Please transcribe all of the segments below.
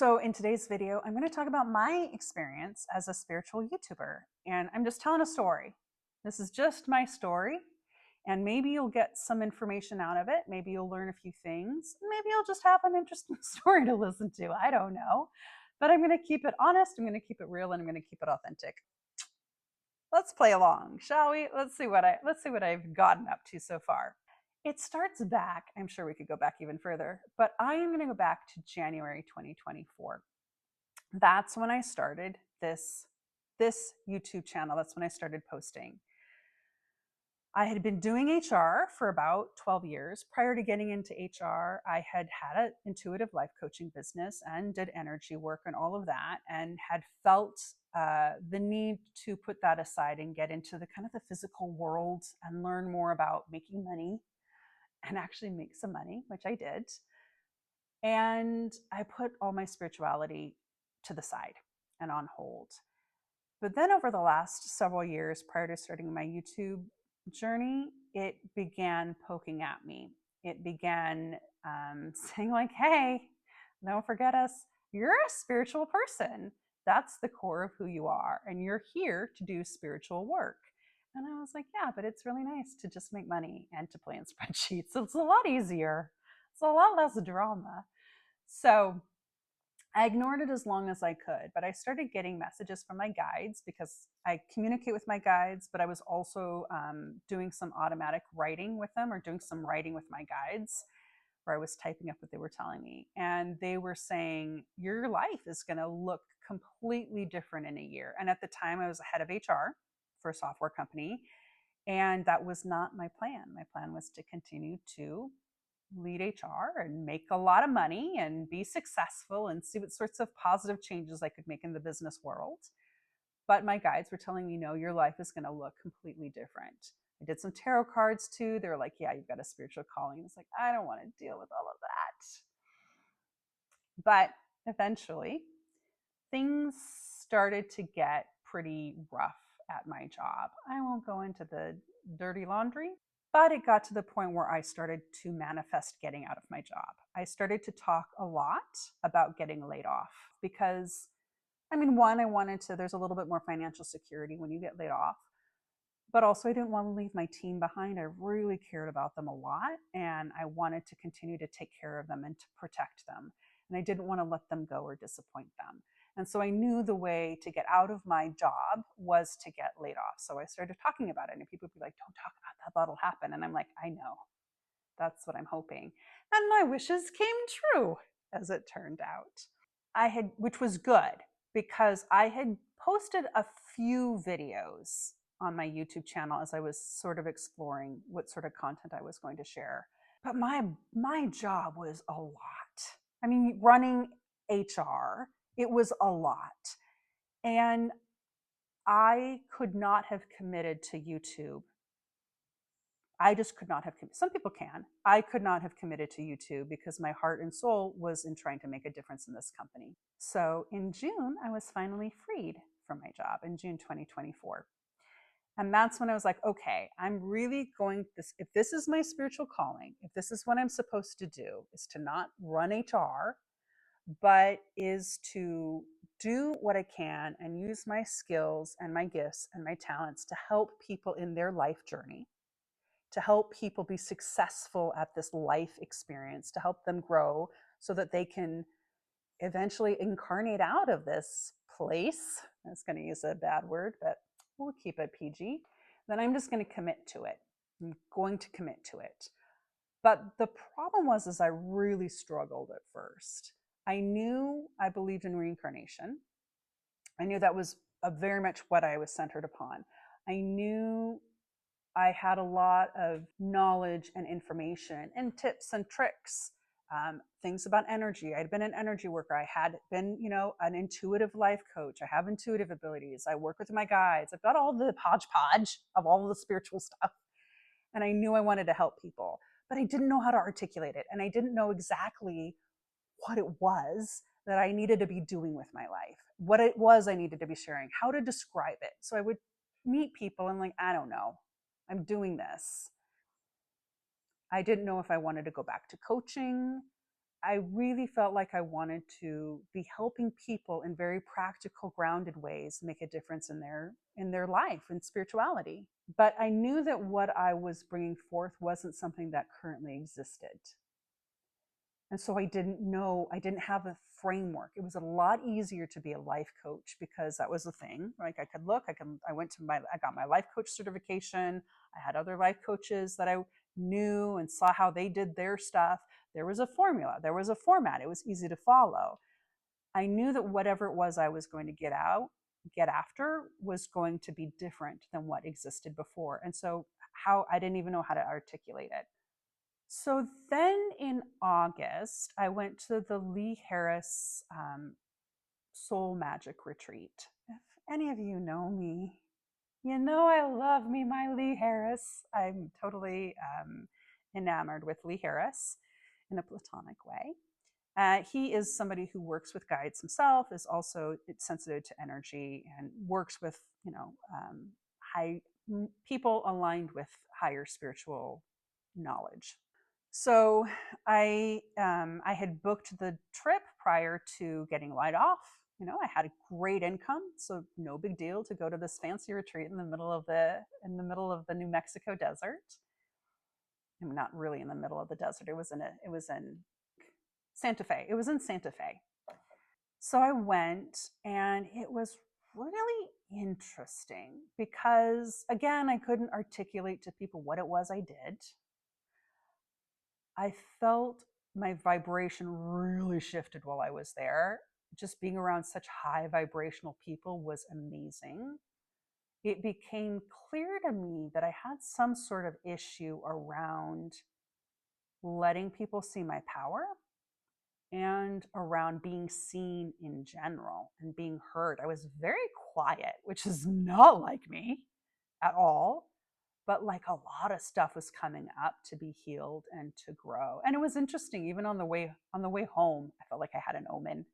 So in today's video, I'm going to talk about my experience as a spiritual YouTuber. And I'm just telling a story. This is just my story. And maybe you'll get some information out of it. Maybe you'll learn a few things. Maybe you'll just have an interesting story to listen to. I don't know. But I'm going to keep it honest. I'm going to keep it real, and I'm going to keep it authentic. Let's play along, shall we? Let's see what I've gotten up to so far. It starts back, I'm sure we could go back even further, but I am going to go back to January 2024. That's when I started this YouTube channel. That's when I started posting. I had been doing HR for about 12 years. Prior to getting into HR, I had an intuitive life coaching business and did energy work and all of that, and had felt the need to put that aside and get into the kind of the physical world and learn more about making money and actually make some money, which I did. And I put all my spirituality to the side and on hold. But then over the last several years prior to starting my YouTube journey, it began poking at me. It began saying like, hey, don't forget us. You're a spiritual person. That's the core of who you are. And you're here to do spiritual work. And I was like, yeah, but it's really nice to just make money and to play in spreadsheets. It's a lot easier. It's a lot less drama. So I ignored it as long as I could, but I started getting messages from my guides because I communicate with my guides, but I was also doing some automatic writing with them, or doing some writing with my guides, where I was typing up what they were telling me. And they were saying, your life is going to look completely different in a year. And at the time, I was head of HR for a software company. And that was not my plan. My plan was to continue to lead HR and make a lot of money and be successful and see what sorts of positive changes I could make in the business world. But my guides were telling me, no, your life is going to look completely different. I did some tarot cards too. They were like, yeah, you've got a spiritual calling. It's like, I don't want to deal with all of that. But eventually, things started to get pretty rough at my job. I won't go into the dirty laundry, but it got to the point where I started to manifest getting out of my job. I started to talk a lot about getting laid off because, one, I wanted to, there's a little bit more financial security when you get laid off, but also I didn't want to leave my team behind. I really cared about them a lot, and I wanted to continue to take care of them and to protect them. And I didn't want to let them go or disappoint them. And so I knew the way to get out of my job was to get laid off. So I started talking about it, and people would be like, don't talk about that, that'll happen. And I'm like, I know, that's what I'm hoping. And my wishes came true, as it turned out. Which was good, because I had posted a few videos on my YouTube channel as I was sort of exploring what sort of content I was going to share. But my job was a lot. Running HR, it was a lot. And I could not have committed to YouTube. I just could not have committed. Some people can. I could not have committed to YouTube because my heart and soul was in trying to make a difference in this company. So in June, I was finally freed from my job in June 2024. And that's when I was like, okay, I'm really going this. If this is my spiritual calling, if this is what I'm supposed to do, is to not run HR, but is to do what I can and use my skills and my gifts and my talents to help people in their life journey, to help people be successful at this life experience, to help them grow so that they can eventually incarnate out of this place. I was going to use a bad word, but we'll keep it PG. Then I'm just going to commit to it. I'm going to commit to it. But the problem was I really struggled at first. I knew I believed in reincarnation. I knew that was very much what I was centered upon. I knew I had a lot of knowledge and information and tips and tricks, things about energy. I'd been an energy worker. I had been, an intuitive life coach. I have intuitive abilities. I work with my guides. I've got all the hodgepodge of all of the spiritual stuff. And I knew I wanted to help people, but I didn't know how to articulate it. And I didn't know exactly what it was that I needed to be doing with my life, what it was I needed to be sharing, how to describe it. So I would meet people and I don't know, I'm doing this. I didn't know if I wanted to go back to coaching. I really felt like I wanted to be helping people in very practical, grounded ways make a difference in their life and spirituality. But I knew that what I was bringing forth wasn't something that currently existed. And so I didn't know, I didn't have a framework. It was a lot easier to be a life coach because that was the thing. Like I could look, I got my life coach certification. I had other life coaches that I knew and saw how they did their stuff. There was a formula, there was a format. It was easy to follow. I knew that whatever it was I was going to get after was going to be different than what existed before. And so how I didn't even know how to articulate it. So then in August, I went to the Lee Harris Soul Magic Retreat. If any of you know me, you know I love me my Lee Harris. I'm totally enamored with Lee Harris in a platonic way. He is somebody who works with guides himself, is also sensitive to energy, and works with high people aligned with higher spiritual knowledge. So I had booked the trip prior to getting laid off. You know, I had a great income, so no big deal to go to this fancy retreat in the middle of the New Mexico desert. I'm not really in the middle of the desert. It was in Santa Fe. It was in Santa Fe. So I went, and it was really interesting because, again, I couldn't articulate to people what it was I did. I felt my vibration really shifted while I was there. Just being around such high vibrational people was amazing. It became clear to me that I had some sort of issue around letting people see my power and around being seen in general and being heard. I was very quiet, which is not like me at all. But like a lot of stuff was coming up to be healed and to grow. And it was interesting, even on the way home, I felt like I had an omen.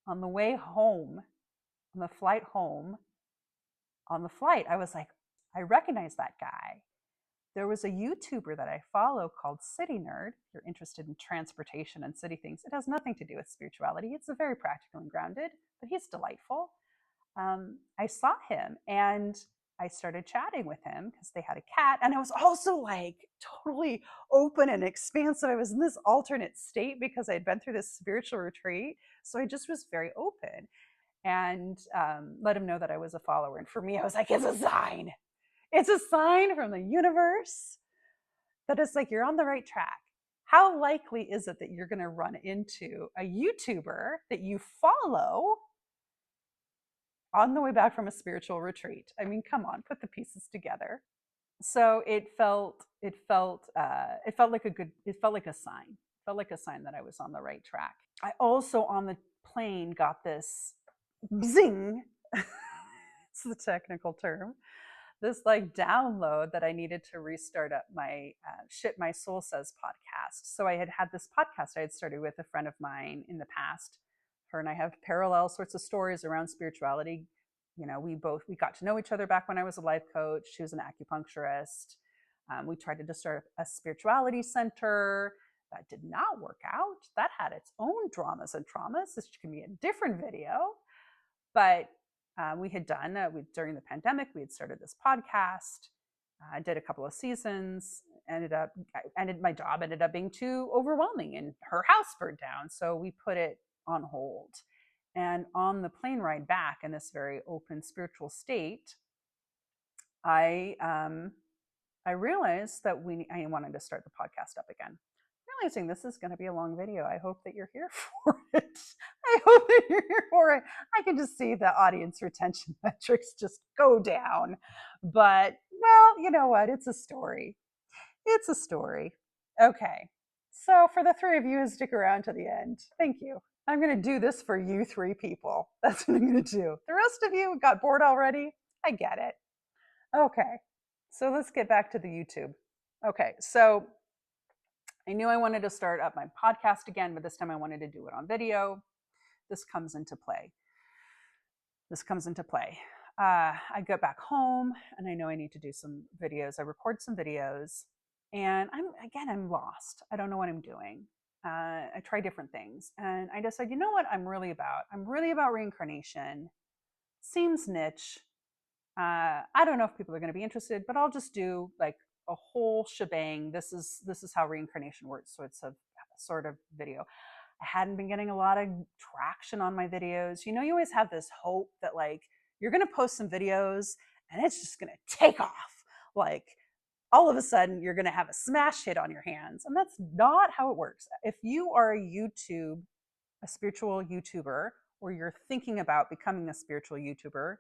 On the way home, on the flight home, on the flight, I was like, I recognize that guy. There was a YouTuber that I follow called City Nerd. If you're interested in transportation and city things, it has nothing to do with spirituality. It's a very practical and grounded, but he's delightful. I saw him and I started chatting with him because they had a cat. And I was also like totally open and expansive. I was in this alternate state because I had been through this spiritual retreat. So I just was very open and let him know that I was a follower. And for me, I was like, it's a sign. It's a sign from the universe that it's like you're on the right track. How likely is it that you're going to run into a YouTuber that you follow on the way back from a spiritual retreat? I mean, come on, put the pieces together. So it felt like a sign. It felt like a sign that I was on the right track. I also on the plane got this zing. It's the technical term. This like download that I needed to restart up my Shit My Soul Says podcast. So I had this podcast I had started with a friend of mine in the past. Her and I have parallel sorts of stories around spirituality. You know, we got to know each other back when I was a life coach. She was an acupuncturist. We tried to start a spirituality center. That did not work out. That had its own dramas and traumas. This can be a different video. But we had done, during the pandemic, we had started this podcast. I did a couple of seasons, my job ended up being too overwhelming and her house burned down. So we put it on hold. And on the plane ride back in this very open spiritual state, I realized that I wanted to start the podcast up again. Realizing this is going to be a long video. I hope that you're here for it. I hope that you're here for it. I can just see the audience retention metrics just go down. But, well, you know what? It's a story. It's a story. Okay. So for the three of you who stick around to the end, thank you. I'm going to do this for you three people. That's what I'm going to do. The rest of you got bored already. I get it. Okay. So let's get back to the YouTube. Okay. So I knew I wanted to start up my podcast again, but this time I wanted to do it on video. This comes into play. I go back home and I know I need to do some videos. I record some videos and I'm lost. I don't know what I'm doing. I try different things. And I decided, you know what I'm really about? I'm really about reincarnation. Seems niche. I don't know if people are going to be interested, but I'll just do like a whole shebang. This is how reincarnation works. So it's a sort of video. I hadn't been getting a lot of traction on my videos. You always have this hope that like you're going to post some videos and it's just going to take off. Like all of a sudden you're going to have a smash hit on your hands. And that's not how it works. If you are a spiritual YouTuber, or you're thinking about becoming a spiritual YouTuber,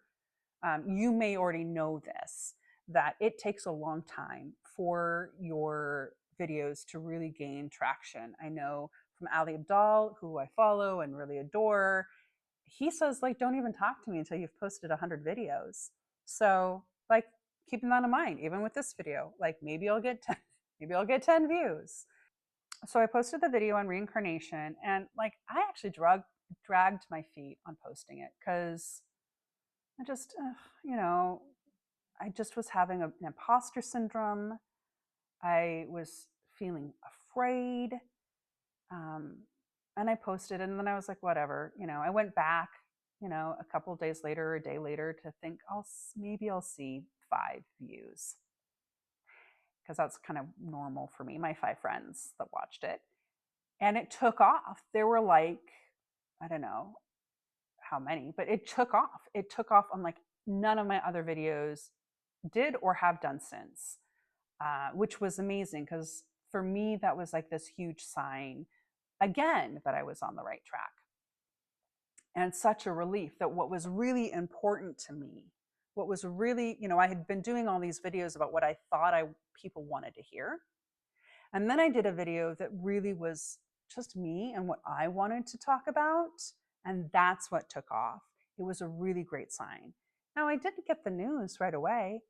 you may already know this, that it takes a long time for your videos to really gain traction. I know from Ali Abdal, who I follow and really adore, he says, like, don't even talk to me until you've posted 100 videos. So, like, keeping that in mind, even with this video, like maybe I'll get 10, maybe I'll get 10 views. So I posted the video on reincarnation, and like I actually dragged my feet on posting it because I just, I just was having an imposter syndrome. I was feeling afraid. Um, and I posted, and then I was like, whatever. I went back, a couple of days later, a day later, to think, maybe I'll see 5 views, because that's kind of normal for me. My 5 friends that watched it, and it took off. There were like, I don't know how many, but it took off. It took off on like none of my other videos did or have done since, which was amazing because for me, that was like this huge sign again that I was on the right track. And such a relief that what was really important to me, what was really, I had been doing all these videos about what I thought people wanted to hear. And then I did a video that really was just me and what I wanted to talk about. And that's what took off. It was a really great sign. Now, I didn't get the news right away.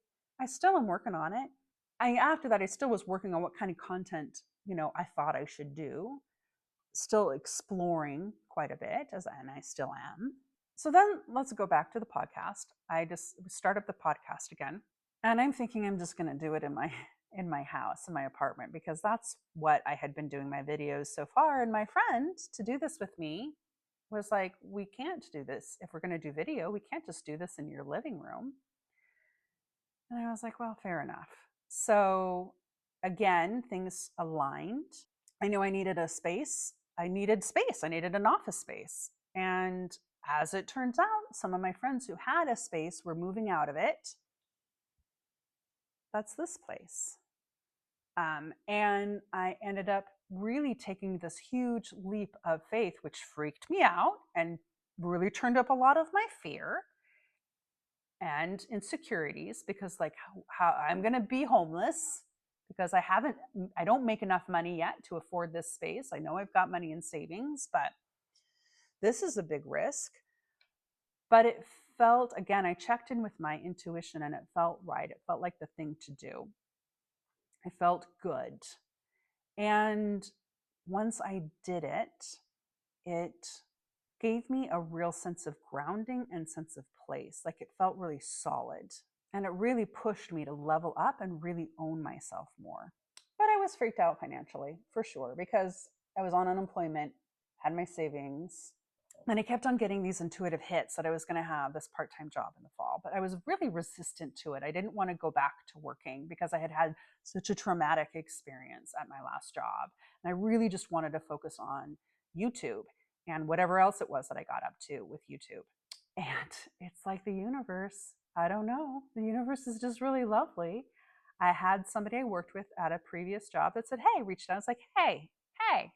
I still am working on it. After that, I still was working on what kind of content, I thought I should do. Still exploring quite a bit, and I still am. So then let's go back to the podcast. I just start up the podcast again. And I'm thinking I'm just going to do it in my house, in my apartment, because that's what I had been doing my videos so far. And my friend, to do this with me, was like, we can't do this. If we're going to do video, we can't just do this in your living room. And I was like, well, fair enough. So again, things aligned. I knew I needed a space. I needed space. I needed an office space. And as it turns out, some of my friends who had a space were moving out of it. That's this place. And I ended up really taking this huge leap of faith, which freaked me out and really turned up a lot of my fear and insecurities, because like how I'm going to be homeless because I don't make enough money yet to afford this space. I know I've got money in savings, but this is a big risk. But it felt, again, I checked in with my intuition and it felt right. It felt like the thing to do. I felt good. And once I did it, it gave me a real sense of grounding and sense of place. Like it felt really solid. And it really pushed me to level up and really own myself more. But I was freaked out financially, for sure, because I was on unemployment, had my savings, and I kept on getting these intuitive hits that I was going to have this part-time job in the fall. But I was really resistant to it. I didn't want to go back to working because I had had such a traumatic experience at my last job. And I really just wanted to focus on YouTube and whatever else it was that I got up to with YouTube. And it's like the universe, I don't know, the universe is just really lovely. I had somebody I worked with at a previous job that said, hey, reached out. I was like, hey, a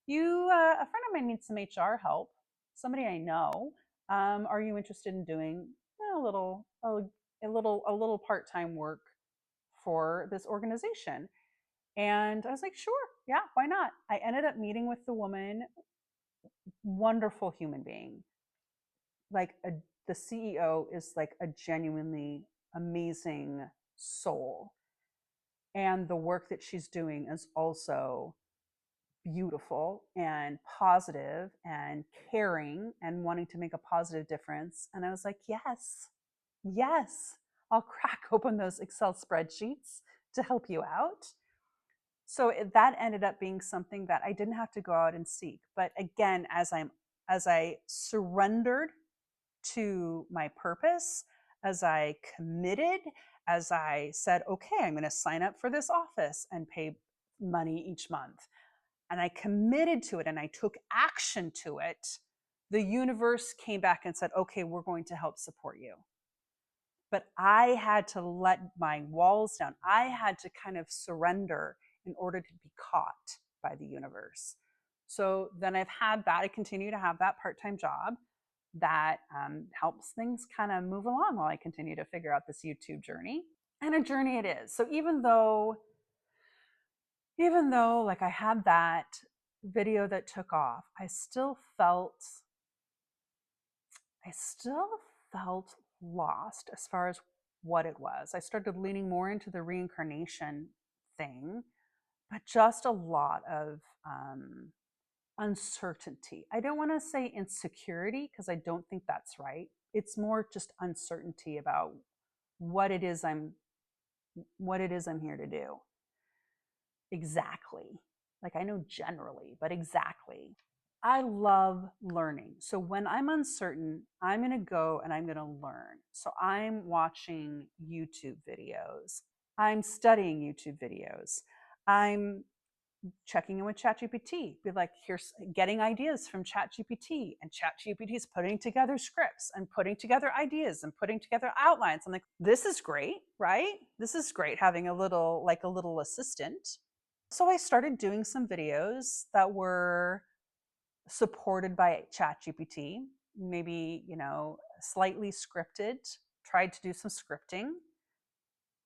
friend of mine needs some HR help. Somebody I know. Are you interested in doing a little part-time work for this organization? And I was like, sure, yeah, why not? I ended up meeting with the woman, wonderful human being. The CEO is like a genuinely amazing soul. And the work that she's doing is also beautiful and positive and caring and wanting to make a positive difference. And I was like, yes, I'll crack open those Excel spreadsheets to help you out. So that ended up being something that I didn't have to go out and seek. But again, as I surrendered to my purpose, as I committed, as I said, okay, I'm going to sign up for this office and pay money each month, and I committed to it and I took action to it, the universe came back and said, okay, we're going to help support you. But I had to let my walls down. I had to kind of surrender in order to be caught by the universe. So then I've had that. I continue to have that part-time job that helps things kind of move along while I continue to figure out this YouTube journey. And a journey it is. So even though like I had that video that took off, I still felt lost as far as what it was. I started leaning more into the reincarnation thing, but just a lot of uncertainty. I don't want to say insecurity because I don't think that's right. It's more just uncertainty about what it is I'm here to do. Exactly. Like I know generally, but exactly. I love learning. So when I'm uncertain, I'm going to go and I'm going to learn. So I'm watching YouTube videos. I'm studying YouTube videos. I'm checking in with ChatGPT. Be like, here's getting ideas from ChatGPT, and ChatGPT is putting together scripts and putting together ideas and putting together outlines. I'm like, this is great, right? This is great having a little assistant. So I started doing some videos that were supported by ChatGPT, maybe, slightly scripted, tried to do some scripting.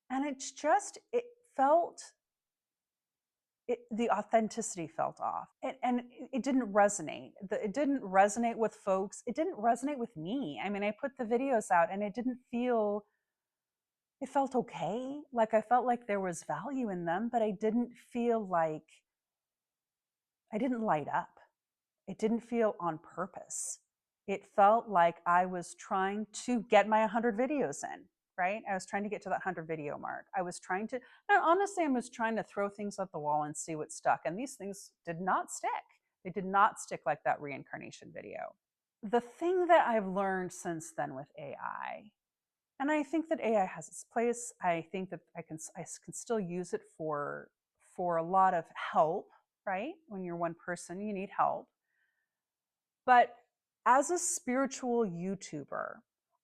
And it felt, the authenticity felt off. And it didn't resonate. It didn't resonate with folks. It didn't resonate with me. I mean, I put the videos out and it felt okay. Like I felt like there was value in them, but I didn't feel like I didn't light up. It didn't feel on purpose. It felt like I was trying to get my 100 videos in, right? I was trying to get to that 100 video mark. I was trying to, and honestly, I was trying to throw things at the wall and see what stuck. And these things did not stick. They did not stick like that reincarnation video. The thing that I've learned since then with AI, and I think that AI has its place. I think that I can still use it for a lot of help, right? When you're one person, you need help. But as a spiritual YouTuber,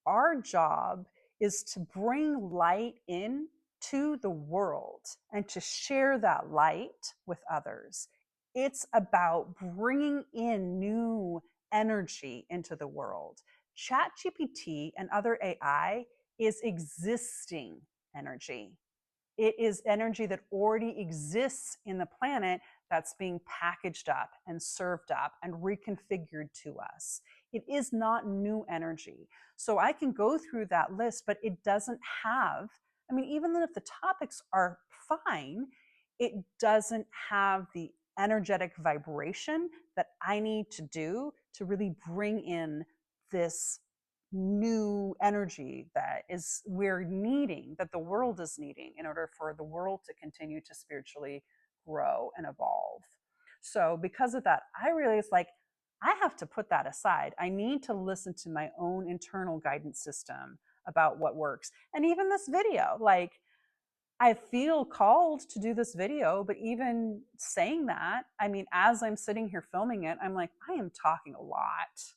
our job is to bring light in to the world and to share that light with others. It's about bringing in new energy into the world. ChatGPT and other AI is existing energy. It is energy that already exists in the planet that's being packaged up and served up and reconfigured to us. It is not new energy. So I can go through that list, but it doesn't have, I mean, even if the topics are fine, it doesn't have the energetic vibration that I need to do to really bring in this new energy that the world is needing in order for the world to continue to spiritually grow and evolve. So because of that, I realized like I have to put that aside. I need to listen to my own internal guidance system about what works. And even this video, like I feel called to do this video, but even saying that, I mean, as I'm sitting here filming it, I'm like, I am talking a lot.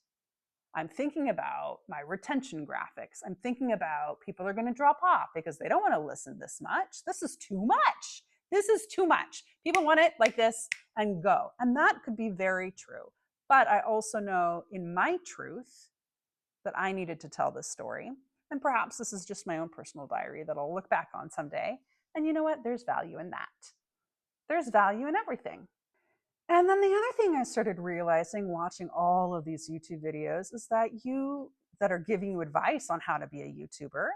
I'm thinking about my retention graphics. I'm thinking about people are going to drop off because they don't want to listen this much. This is too much. This is too much. People want it like this and go. And that could be very true. But I also know in my truth that I needed to tell this story. And perhaps this is just my own personal diary that I'll look back on someday. And you know what? There's value in that. There's value in everything. And then the other thing I started realizing watching all of these YouTube videos is that are giving you advice on how to be a YouTuber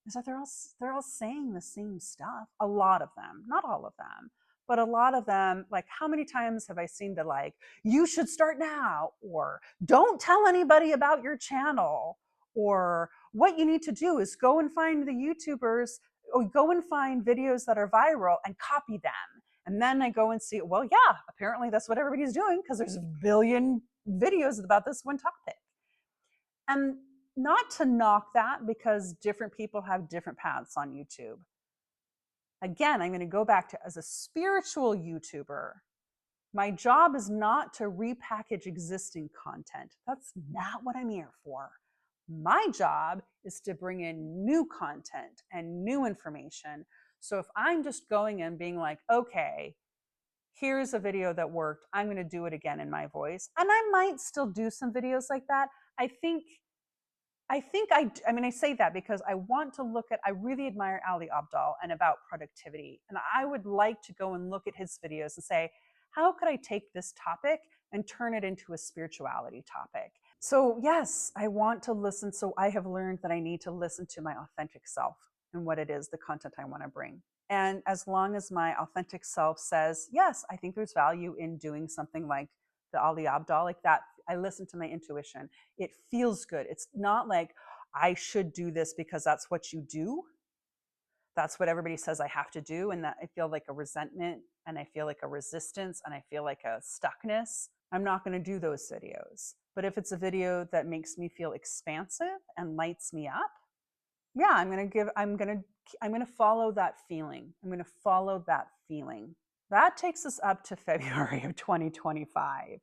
is that they're all saying the same stuff. A lot of them, not all of them, but a lot of them, like how many times have I seen the like, you should start now, or don't tell anybody about your channel, or what you need to do is go and find the YouTubers or go and find videos that are viral and copy them And then I go and see, well, yeah, apparently that's what everybody's doing because there's a billion videos about this one topic. And not to knock that, because different people have different paths on YouTube. Again, I'm going to go back to, as a spiritual YouTuber, my job is not to repackage existing content. That's not what I'm here for. My job is to bring in new content and new information. So if I'm just going and being like, okay, here's a video that worked, I'm going to do it again in my voice. And I might still do some videos like that. I say that because I want to look at, I really admire Ali Abdaal and about productivity. And I would like to go and look at his videos and say, how could I take this topic and turn it into a spirituality topic? So yes, I want to listen. So I have learned that I need to listen to my authentic self and what it is, the content I want to bring. And as long as my authentic self says, yes, I think there's value in doing something like the Ali Abdaal, like that, I listen to my intuition. It feels good. It's not like I should do this because that's what you do. That's what everybody says I have to do. And that I feel like a resentment, and I feel like a resistance, and I feel like a stuckness. I'm not going to do those videos. But if it's a video that makes me feel expansive and lights me up, yeah, I'm going to follow that feeling. I'm going to follow that feeling. That takes us up to February of 2025.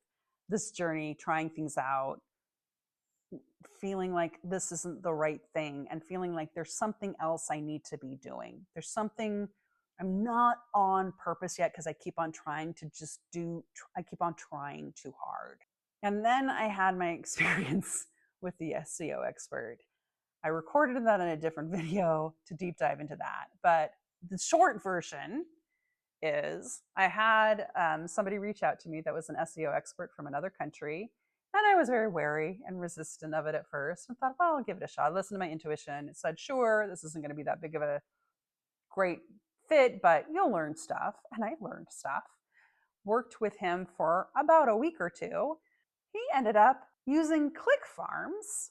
This journey, trying things out, feeling like this isn't the right thing, and feeling like there's something else I need to be doing. There's something I'm not on purpose yet because I keep on trying to just do, I keep on trying too hard. And then I had my experience with the SEO expert. I recorded that in a different video to deep dive into that. But the short version is I had somebody reach out to me that was an SEO expert from another country. And I was very wary and resistant of it at first, and thought, well, I'll give it a shot. Listen to my intuition. It said, sure, this isn't going to be that big of a great fit, but you'll learn stuff. And I learned stuff. Worked with him for about a week or two. He ended up using click farms.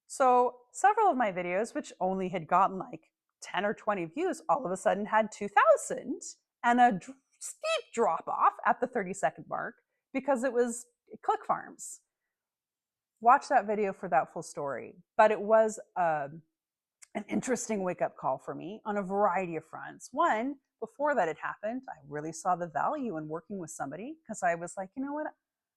So several of my videos, which only had gotten like 10 or 20 views, all of a sudden had 2,000, and a steep drop off at the 30-second mark because it was click farms. Watch that video for that full story. But it was an interesting wake-up call for me on a variety of fronts. One, before that had happened, I really saw the value in working with somebody, because I was like, you know what?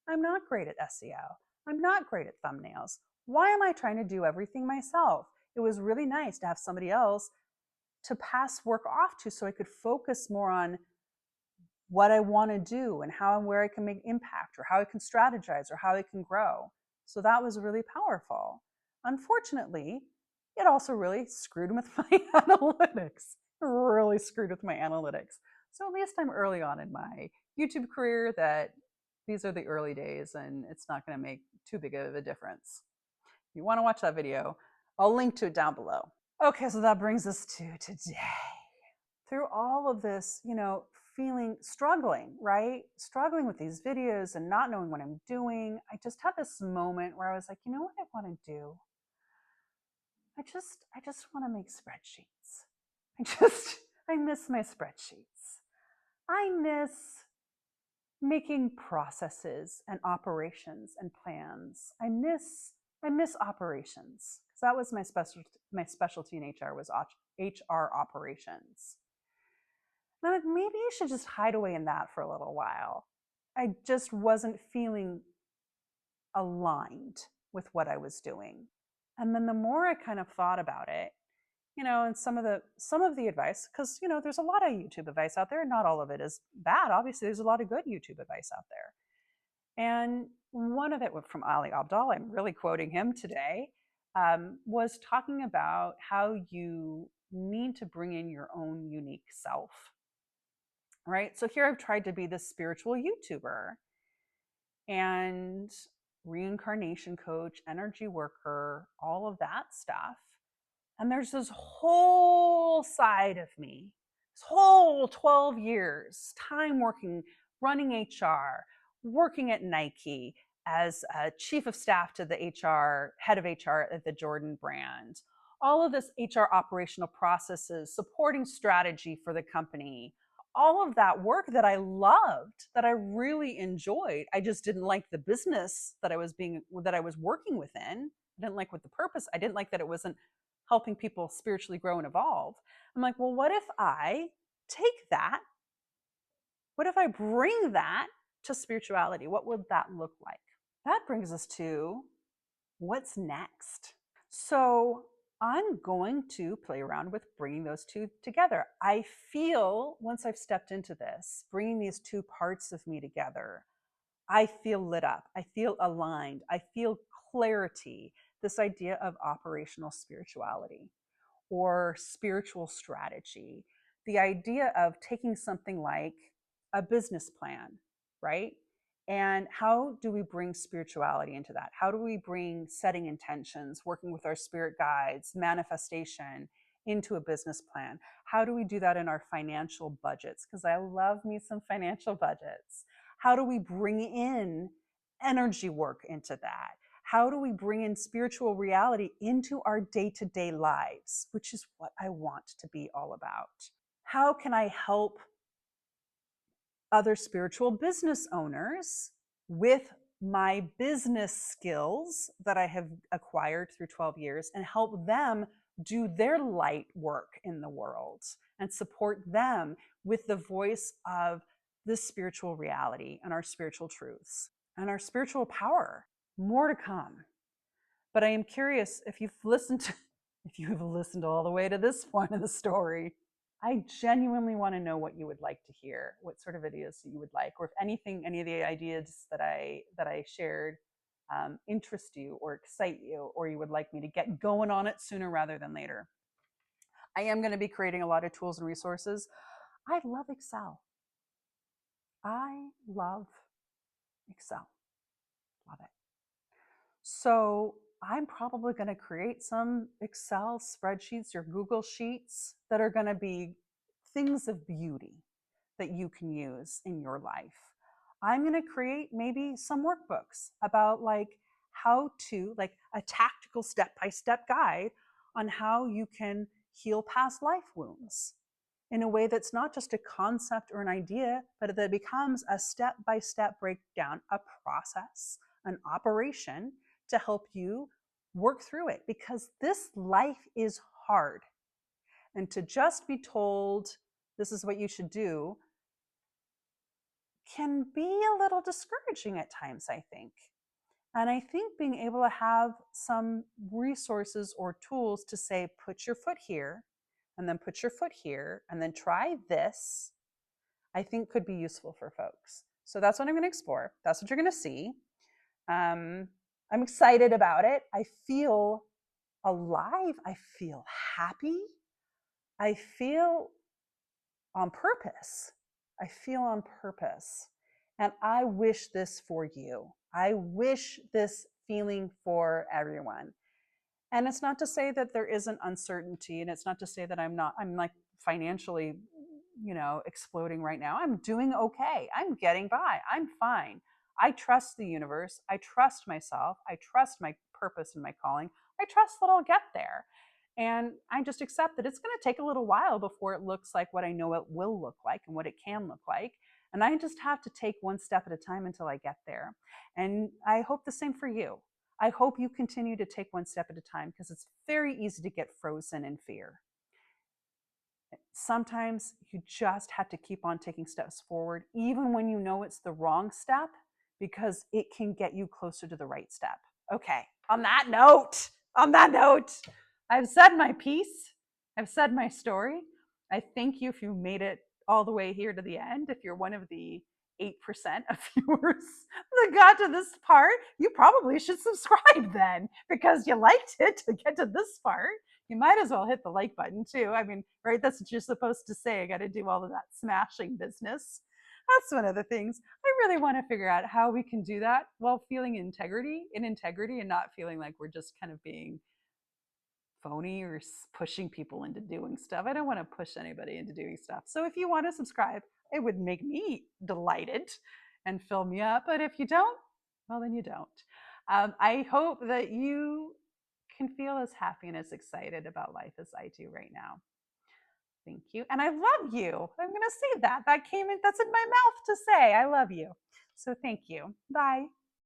I'm not great at SEO. I'm not great at thumbnails. Why am I trying to do everything myself? It was really nice to have somebody else to pass work off to, so I could focus more on what I want to do and how and where I can make impact, or how I can strategize, or how I can grow. So that was really powerful. Unfortunately, it also really screwed with my analytics. Really screwed with my analytics. So at least I'm early on in my YouTube career that these are the early days, and it's not going to make too big of a difference. If you want to watch that video, I'll link to it down below. Okay, so that brings us to today. Through all of this, struggling, right? Struggling with these videos and not knowing what I'm doing. I just had this moment where I was like, you know what I want to do? I just want to make spreadsheets. I miss my spreadsheets. I miss making processes and operations and plans. I miss operations, because that was my specialty in HR, was HR operations. And I'm like, maybe I should just hide away in that for a little while. I just wasn't feeling aligned with what I was doing. And then the more I kind of thought about it, and some of the advice, because there's a lot of YouTube advice out there, not all of it is bad. Obviously, there's a lot of good YouTube advice out there. And one of it from Ali Abdaal, I'm really quoting him today, was talking about how you need to bring in your own unique self. Right? So here I've tried to be this spiritual YouTuber and reincarnation coach, energy worker, all of that stuff. And there's this whole side of me, this whole 12 years, time working, running HR, working at Nike as a chief of staff to the head of HR at the Jordan brand. All of this HR operational processes, supporting strategy for the company, all of that work that I loved, that I really enjoyed. I just didn't like the business that I was working within. I didn't like what the purpose. I didn't like that it wasn't helping people spiritually grow and evolve. I'm like, well, what if I take that? What if I bring that to spirituality? What would that look like? That brings us to what's next. So I'm going to play around with bringing those two together. I feel once I've stepped into this, bringing these two parts of me together, I feel lit up. I feel aligned. I feel clarity. This idea of operational spirituality or spiritual strategy, the idea of taking something like a business plan, right? And how do we bring spirituality into that? How do we bring setting intentions, working with our spirit guides, manifestation into a business plan? How do we do that in our financial budgets? Because I love me some financial budgets. How do we bring in energy work into that? How do we bring in spiritual reality into our day-to-day lives, which is what I want to be all about? How can I help other spiritual business owners with my business skills that I have acquired through 12 years and help them do their light work in the world and support them with the voice of this spiritual reality and our spiritual truths and our spiritual power? More to come. But I am curious if you've listened to, if you have listened all the way to this point of the story. I genuinely want to know what you would like to hear, what sort of videos you would like, or if anything, any of the ideas that I shared interest you or excite you, or you would like me to get going on it sooner rather than later. I am going to be creating a lot of tools and resources. I love Excel. I love Excel. Love it. So I'm probably going to create some Excel spreadsheets or Google Sheets that are going to be things of beauty that you can use in your life. I'm going to create maybe some workbooks about like how to, like a tactical step-by-step guide on how you can heal past life wounds in a way that's not just a concept or an idea, but that it becomes a step-by-step breakdown, a process, an operation to help you work through it, because this life is hard. And to just be told this is what you should do can be a little discouraging at times, I think. And I think being able to have some resources or tools to say, put your foot here, and then put your foot here, and then try this, I think could be useful for folks. So that's what I'm going to explore. That's what you're going to see. I'm excited about it. I feel alive. I feel happy. I feel on purpose. I feel on purpose. And I wish this for you. I wish this feeling for everyone. And it's not to say that there isn't uncertainty, and it's not to say that I'm like financially, exploding right now. I'm doing okay. I'm getting by. I'm fine. I trust the universe. I trust myself. I trust my purpose and my calling. I trust that I'll get there. And I just accept that it's going to take a little while before it looks like what I know it will look like and what it can look like. And I just have to take one step at a time until I get there. And I hope the same for you. I hope you continue to take one step at a time, because it's very easy to get frozen in fear. Sometimes you just have to keep on taking steps forward, even when you know it's the wrong step, because it can get you closer to the right step. Okay, on that note, I've said my piece. I've said my story. I thank you if you made it all the way here to the end. If you're one of the 8% of viewers that got to this part, you probably should subscribe then, because you liked it to get to this part. You might as well hit the like button too. I mean, right? That's what you're supposed to say. I got to do all of that smashing business. That's one of the things. I really want to figure out how we can do that while feeling integrity and not feeling like we're just kind of being phony or pushing people into doing stuff. I don't want to push anybody into doing stuff. So if you want to subscribe, it would make me delighted and fill me up. But if you don't, well, then you don't. I hope that you can feel as happy and as excited about life as I do right now. Thank you. And I love you. I'm going to say that. That's in my mouth to say. I love you. So thank you. Bye.